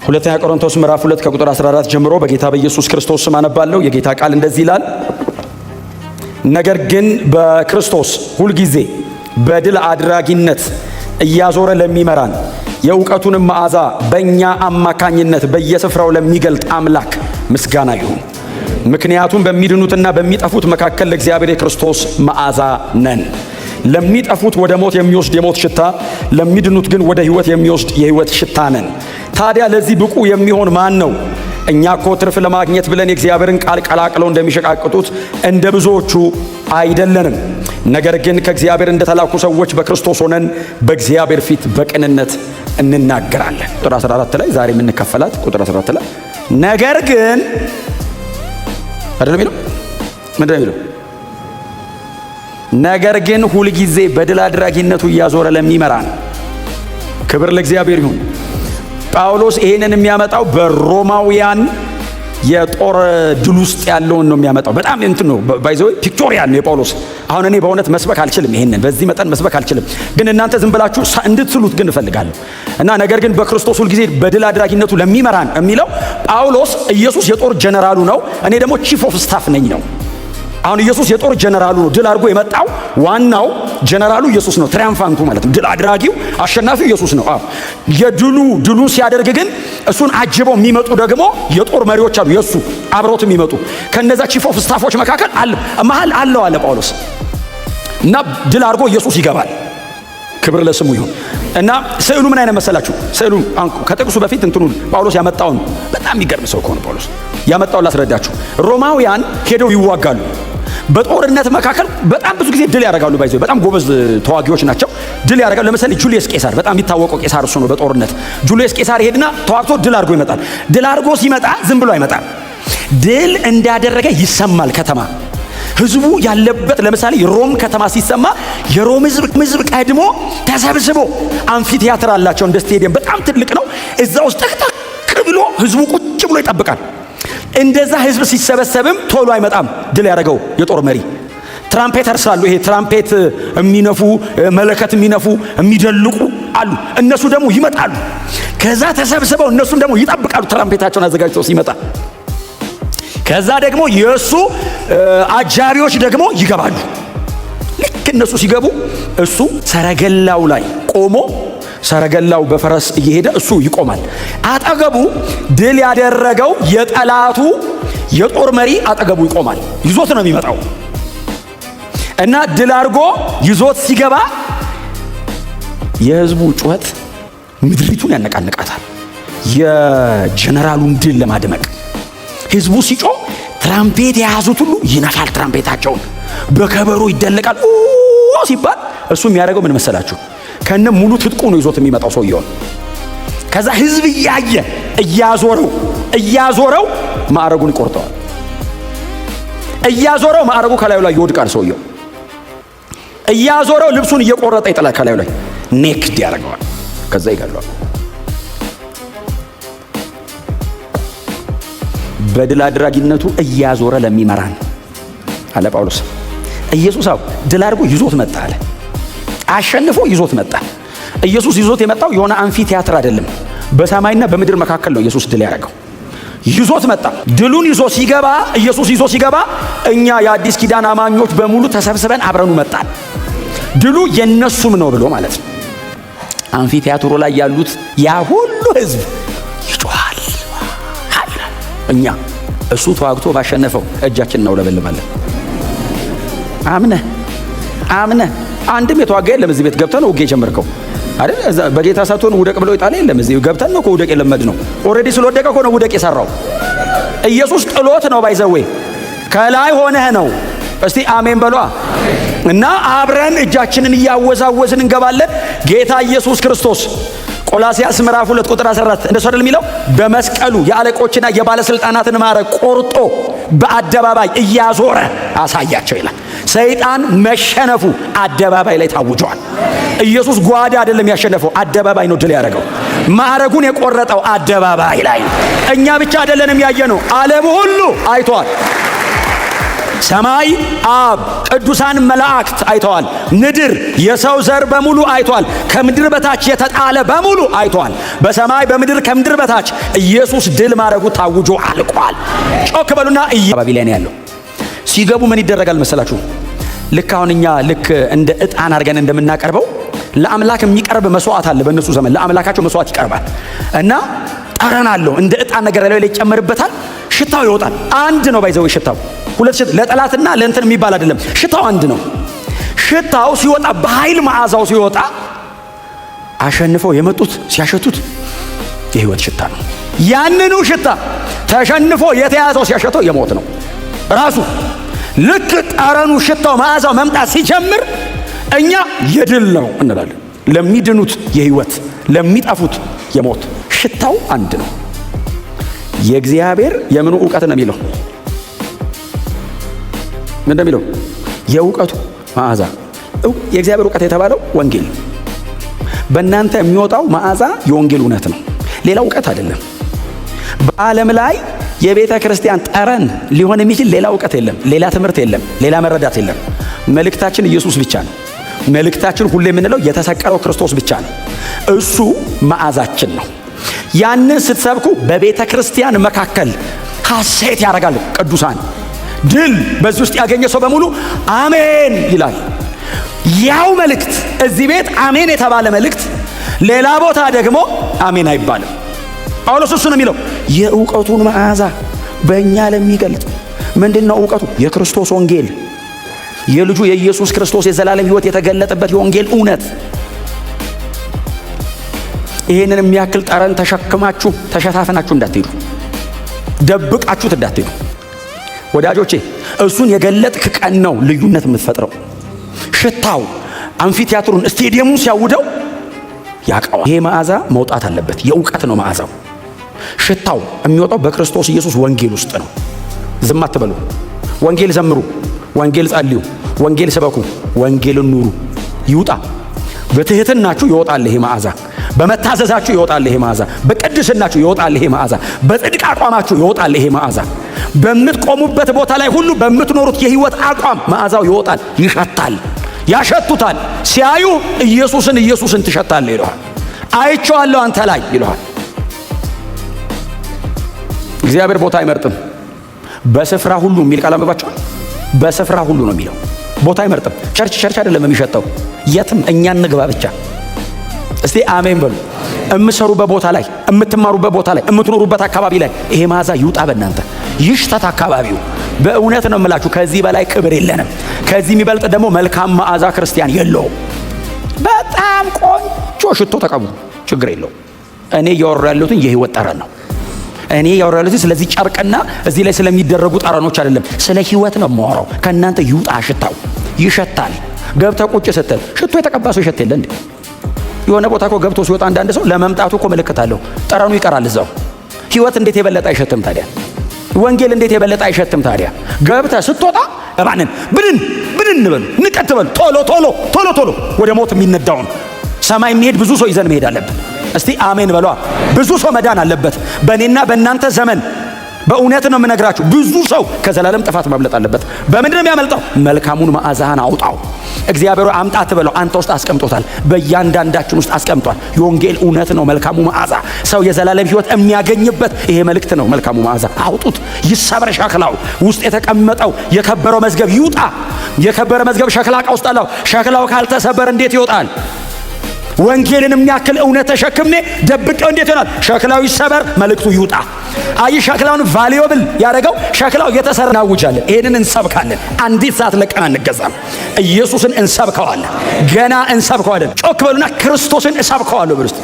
ሁለተኛ ቆሮንቶስ ምዕራፍ 2 ከቁጥር 14 ጀምሮ በጌታ በኢየሱስ ክርስቶስ ስም አነባለሁ። የጌታ ቃል እንደዚህ ይላል። ነገር ግን በክርስቶስ ሁልጊዜ በድል አድራጊነት እያዞረ ለሚመራን የእውቀቱንም መዓዛ በእኛ አማካኝነት በየስፍራው ለሚገልጥ አምላክ ምስጋና ይሁን። ምክንያቱም በሚድኑትና በሚጠፉት መካከል ለእግዚአብሔር የክርስቶስ መዓዛ ነን። ለሚጠፉት ወደ ሞት የሚወስድ የሞት ሽታ፣ ለሚድኑት ግን ወደ ሕይወት የሚወስድ የሕይወት ሽታ ነን። ታዲያ ለዚህ ብቁ የሚሆን ማን ነው? እኛ እኮ ትርፍ ለማግኘት ብለን የእግዚአብሔርን ቃል ቀላቅለው እንደሚሸቃቅጡት እንደ ብዙዎቹ አይደለንም። ነገር ግን ከእግዚአብሔር እንደተላኩ ሰዎች በክርስቶስ ሆነን በእግዚአብሔር ፊት በቅንነት እንናገራለን። ቁጥር 14 ላይ ዛሬ የምንከፈላት ቁጥር 14 ላይ ነገር ግን አይደለም የሚለው ምንድን ነው የሚለው? ነገር ግን ሁልጊዜ በድል አድራጊነቱ እያዞረ ለሚመራን ክብር ለእግዚአብሔር ይሁን። ጳውሎስ ይሄንን የሚያመጣው በሮማውያን የጦር ድል ውስጥ ያለውን ነው የሚያመጣው። በጣም እንትን ነው ባይዘው ፒክቶሪያል ነው የጳውሎስ። አሁን እኔ በእውነት መስበክ አልችልም፣ ይሄንን በዚህ መጠን መስበክ አልችልም፣ ግን እናንተ ዝም ብላችሁ እንድትስሉት ግን እፈልጋለሁ። እና ነገር ግን በክርስቶስ ሁልጊዜ በድል አድራጊነቱ ለሚመራን የሚለው ጳውሎስ ኢየሱስ የጦር ጀነራሉ ነው፣ እኔ ደግሞ ቺፍ ኦፍ ስታፍ ነኝ ነው። አሁን ኢየሱስ የጦር ጀነራሉ ነው። ድል አድርጎ የመጣው ዋናው ጀነራሉ ኢየሱስ ነው። ትሪያምፋንቱ ማለት ነው። ድል አድራጊው አሸናፊው ኢየሱስ ነው። ድሉን ሲያደርግ ግን እሱን አጅበው የሚመጡ ደግሞ የጦር መሪዎች አሉ፣ የሱ አብረውት የሚመጡ ከነዛ ቺፍ ኦፍ ስታፎች መካከል መሃል አለው አለ ጳውሎስ። እና ድል አድርጎ ኢየሱስ ይገባል። ክብር ለስሙ ይሁን። እና ስዕሉ ምን አይነት መሰላችሁ? ስዕሉ ከጥቅሱ በፊት እንትኑ ጳውሎስ ያመጣውን በጣም የሚገርም ሰው ከሆነ ጳውሎስ ያመጣውን ላስረዳችሁ። ሮማውያን ሄደው ይዋጋሉ። በጦርነት መካከል በጣም ብዙ ጊዜ ድል ያደርጋሉ። ባይዘው በጣም ጎበዝ ተዋጊዎች ናቸው። ድል ያደርጋሉ። ለምሳሌ ጁልየስ ቄሳር በጣም የሚታወቀው ቄሳር እሱ ነው። በጦርነት ጁልየስ ቄሳር ሄድና ተዋግቶ ድል አድርጎ ይመጣል። ድል አድርጎ ሲመጣ ዝም ብሎ አይመጣም። ድል እንዳደረገ ይሰማል። ከተማ ህዝቡ ያለበት ለምሳሌ ሮም ከተማ ሲሰማ የሮም ህዝብ ቀድሞ ተሰብስቦ አምፊቲያትር አላቸው፣ እንደ ስቴዲየም በጣም ትልቅ ነው። እዛ ውስጥ ጠቅ ብሎ ህዝቡ ቁጭ ብሎ ይጠብቃል። እንደዛ ህዝብ ሲሰበሰብም ቶሎ አይመጣም ድል ያደረገው የጦር መሪ። ትራምፔተርስ አሉ፣ ይሄ ትራምፔት የሚነፉ መለከት የሚነፉ የሚደልቁ አሉ። እነሱ ደግሞ ይመጣሉ። ከዛ ተሰብስበው እነሱም ደግሞ ይጠብቃሉ ትራምፔታቸውን አዘጋጅተው ሲመጣ። ከዛ ደግሞ የእሱ አጃቢዎች ደግሞ ይገባሉ። ልክ እነሱ ሲገቡ እሱ ሰረገላው ላይ ቆሞ ሰረገላው በፈረስ እየሄደ እሱ ይቆማል። አጠገቡ ድል ያደረገው የጠላቱ የጦር መሪ አጠገቡ ይቆማል። ይዞት ነው የሚመጣው እና ድል አድርጎ ይዞት ሲገባ የህዝቡ ጩኸት ምድሪቱን ያነቃንቃታል። የጀነራሉን ድል ለማድመቅ ህዝቡ ሲጮህ ትራምፔት የያዙት ሁሉ ይነፋል። ትራምፔታቸውን በከበሮ ይደለቃል ሲባል እሱ የሚያደርገው ምን መሰላችሁ? ከነ ሙሉ ትጥቁ ነው ይዞት የሚመጣው ሰውየው። ከዛ ህዝብ እያየ እያዞረው ማዕረጉን ይቆርጠዋል። እያዞረው ማዕረጉ ከላዩ ላይ ይወድቃል። ሰውየው እያዞረው ልብሱን እየቆረጠ ይጥላል ከላዩ ላይ ኔክድ ያደርገዋል። ከዛ ይገድለዋል። በድል አድራጊነቱ እያዞረ ለሚመራን አለ ጳውሎስ። ኢየሱስ ድል አድርጎ ይዞት መጣ አለ። አሸንፎ ይዞት መጣ። ኢየሱስ ይዞት የመጣው የሆነ አምፊቲያትር አይደለም፣ በሰማይና በምድር መካከል ነው ኢየሱስ ድል ያደረገው። ይዞት መጣ። ድሉን ይዞ ሲገባ ኢየሱስ ይዞ ሲገባ እኛ የአዲስ ኪዳን አማኞች በሙሉ ተሰብስበን አብረኑ መጣን። ድሉ የነሱም ነው ብሎ ማለት ነው። አምፊቲያትሩ ላይ ያሉት ያ ሁሉ ህዝብ ይጮሃል። እኛ እሱ ተዋግቶ ባሸነፈው እጃችን ነው ለበልባለን። አምነ አንድም የተዋጋ የለም። እዚህ ቤት ገብተን ነው ውጌ ጀመርከው አይደል? በጌታ ሳትሆን ውደቅ ብለው ይጣል የለም። እዚህ ገብተን ነው ውደቅ የለመድ ነው። ኦሬዲ ስለወደቀ እኮ ነው ውደቅ የሰራው። ኢየሱስ ጥሎት ነው ባይዘዌ ከላይ ሆነህ ነው። እስቲ አሜን በሏ። እና አብረን እጃችንን እያወዛወዝን እንገባለን። ጌታ ኢየሱስ ክርስቶስ ቆላስያስ ምዕራፍ 2 ቁጥር 14 እንደሱ አይደል የሚለው? በመስቀሉ የአለቆችና የባለስልጣናትን ማዕረግ ቆርጦ በአደባባይ እያዞረ አሳያቸው ይላል። ሰይጣን መሸነፉ አደባባይ ላይ ታውጇል። ኢየሱስ ጓዳ አይደለም ያሸነፈው፣ አደባባይ ነው ድል ያደረገው። ማዕረጉን የቆረጠው አደባባይ ላይ ነው። እኛ ብቻ አይደለንም ያየነው፣ ዓለም ሁሉ አይቷል። ሰማይ አብ፣ ቅዱሳን መላእክት አይተዋል። ምድር የሰው ዘር በሙሉ አይቷል። ከምድር በታች የተጣለ በሙሉ አይቷል። በሰማይ በምድር ከምድር በታች ኢየሱስ ድል ማድረጉ ታውጆ አልቋል። ጮክ በሉና አካባቢ ላይ ነው ያለው። ሲገቡ ምን ይደረጋል መሰላችሁ? ልክ አሁን እኛ ልክ እንደ ዕጣን አድርገን እንደምናቀርበው ለአምላክ የሚቀርብ መስዋዕት አለ። በእነሱ ዘመን ለአምላካቸው መስዋዕት ይቀርባል እና ጠረን አለው። እንደ ዕጣን ነገር ላይ ይጨመርበታል። ሽታው ይወጣል። አንድ ነው ባይዘው ሽታው ሁለት ሽታ ለጠላትና ለእንትን የሚባል አይደለም። ሽታው አንድ ነው። ሽታው ሲወጣ በኃይል መዓዛው ሲወጣ አሸንፈው የመጡት ሲያሸቱት የህይወት ሽታ ነው። ያንኑ ሽታ ተሸንፎ የተያዘው ሲያሸተው የሞት ነው ራሱ። ልክ ጠረኑ ሽታው መዓዛው መምጣት ሲጀምር እኛ የድል ነው እንላለን። ለሚድኑት የህይወት ለሚጠፉት የሞት ሽታው አንድ ነው። የእግዚአብሔር የምኑ ዕውቀት ነው የሚለው ምን እንደሚለው የዕውቀቱ መዓዛ። የእግዚአብሔር ዕውቀት የተባለው ወንጌል። በእናንተ የሚወጣው መዓዛ የወንጌል እውነት ነው፣ ሌላ ዕውቀት አይደለም። በዓለም ላይ የቤተ ክርስቲያን ጠረን ሊሆን የሚችል ሌላ ዕውቀት የለም፣ ሌላ ትምህርት የለም፣ ሌላ መረዳት የለም። መልእክታችን ኢየሱስ ብቻ ነው። መልእክታችን ሁሌ የምንለው የተሰቀለው ክርስቶስ ብቻ ነው። እሱ መዓዛችን ነው። ያንን ስትሰብኩ በቤተ ክርስቲያን መካከል ሐሴት ያደርጋሉ ቅዱሳን። ድል በዚህ ውስጥ ያገኘ ሰው በሙሉ አሜን ይላል። ያው መልእክት እዚህ ቤት አሜን የተባለ መልእክት ሌላ ቦታ ደግሞ አሜን አይባልም። ጳውሎስ እሱ ነው የሚለው የዕውቀቱን መዓዛ በእኛ ለሚገልጥ ምንድነው ዕውቀቱ? የክርስቶስ ወንጌል፣ የልጁ የኢየሱስ ክርስቶስ የዘላለም ሕይወት የተገለጠበት የወንጌል እውነት። ይሄንን የሚያክል ጠረን ተሸክማችሁ ተሸታፍናችሁ እንዳትሄዱ፣ ደብቃችሁት እንዳትሄዱ ወዳጆቼ። እሱን የገለጥክ ቀን ነው ልዩነት የምትፈጥረው። ሽታው አምፊቲያትሩን ስቴዲየሙን ሲያውደው ያውቀዋል። ይሄ መዓዛ መውጣት አለበት። የዕውቀት ነው መዓዛው። ሽታው የሚወጣው በክርስቶስ ኢየሱስ ወንጌል ውስጥ ነው። ዝም አትበሉ። ወንጌል ዘምሩ፣ ወንጌል ጸልዩ፣ ወንጌል ስበኩ፣ ወንጌልን ኑሩ። ይውጣ። በትህትናችሁ ይወጣል ይሄ መዓዛ። በመታዘዛችሁ ይወጣል ይሄ መዓዛ። በቅድስናችሁ ይወጣል ይሄ መዓዛ። በጽድቅ አቋማችሁ ይወጣል ይሄ መዓዛ። በምትቆሙበት ቦታ ላይ ሁሉ በምትኖሩት የህይወት አቋም መዓዛው ይወጣል። ይሸታል፣ ያሸቱታል። ሲያዩ ኢየሱስን ትሸታለህ ይለዋል። አይቼዋለሁ አንተ ላይ ይለዋል። እግዚአብሔር ቦታ አይመርጥም። በስፍራ ሁሉ የሚል ቃል አንብባችኋል። በስፍራ ሁሉ ነው የሚለው። ቦታ አይመርጥም። ቸርች አይደለም የሚሸተው። የትም እኛ እንግባ ብቻ። እስቲ አሜን በሉ። የምትሰሩበት ቦታ ላይ፣ የምትማሩበት ቦታ ላይ፣ የምትኖሩበት አካባቢ ላይ ይሄ መዓዛ ይውጣ በእናንተ። ይሽተት አካባቢው። በእውነት ነው የምላችሁ፣ ከዚህ በላይ ክብር የለንም። ከዚህ የሚበልጥ ደግሞ መልካም መዓዛ ክርስቲያን የለውም። በጣም ቆንጆ ሽቶ ተቀቡ፣ ችግር የለውም። እኔ እያወራሁ ያለሁት የህይወት ጠረን ነው። እኔ እያወራሁ ያለሁት ስለዚህ ጨርቅና እዚህ ላይ ስለሚደረጉ ጠረኖች አይደለም፣ ስለ ህይወት ነው የማወራው። ከእናንተ ይውጣ ሽታው። ይሸታል። ገብተህ ቁጭ ስትል ሽቶ የተቀባ ሰው ይሸት የለ እንዴ? የሆነ ቦታ እኮ ገብቶ ሲወጣ አንዳንድ ሰው ለመምጣቱ እኮ ምልክት አለው። ጠረኑ ይቀራል እዛው። ህይወት እንዴት የበለጠ አይሸትም ታዲያ? ወንጌል እንዴት የበለጠ አይሸትም ታዲያ? ገብተህ ስትወጣ እባንን ብንን በሉ፣ ንቀት በሉ። ቶሎ ወደ ሞት የሚነዳውን ሰማይ የሚሄድ ብዙ ሰው ይዘን መሄድ አለብን። እስቲ አሜን በሏ። ብዙ ሰው መዳን አለበት በእኔና በእናንተ ዘመን። በእውነት ነው የምነግራችሁ፣ ብዙ ሰው ከዘላለም ጥፋት ማምለጥ አለበት። በምንድን ነው የሚያመልጠው? መልካሙን መዓዛህን አውጣው። እግዚአብሔር አምጣ ትበለው፣ አንተ ውስጥ አስቀምጦታል። በእያንዳንዳችን ውስጥ አስቀምጧል። የወንጌል እውነት ነው መልካሙ መዓዛ። ሰው የዘላለም ሕይወት የሚያገኝበት ይሄ መልእክት ነው መልካሙ መዓዛ። አውጡት። ይሰበር ሸክላው። ውስጥ የተቀመጠው የከበረው መዝገብ ይውጣ። የከበረ መዝገብ ሸክላ ዕቃ ውስጥ አለው። ሸክላው ካልተሰበረ እንዴት ይወጣል? ወንጌልን የሚያክል እውነት ተሸክሜ ደብቀው እንዴት ይሆናል? ሸክላው ይሰበር፣ መልእክቱ ይውጣ። አይ ሸክላውን ቫልዩብል ያደረገው ሸክላው የተሰራ እናውጃለን። ይሄንን እንሰብካለን። አንዲት ሰዓት ለቀን አንገዛም። ኢየሱስን እንሰብከዋለን። ገና እንሰብከዋለን። ጮክ በሉና ክርስቶስን እሰብከዋለሁ ብሉት።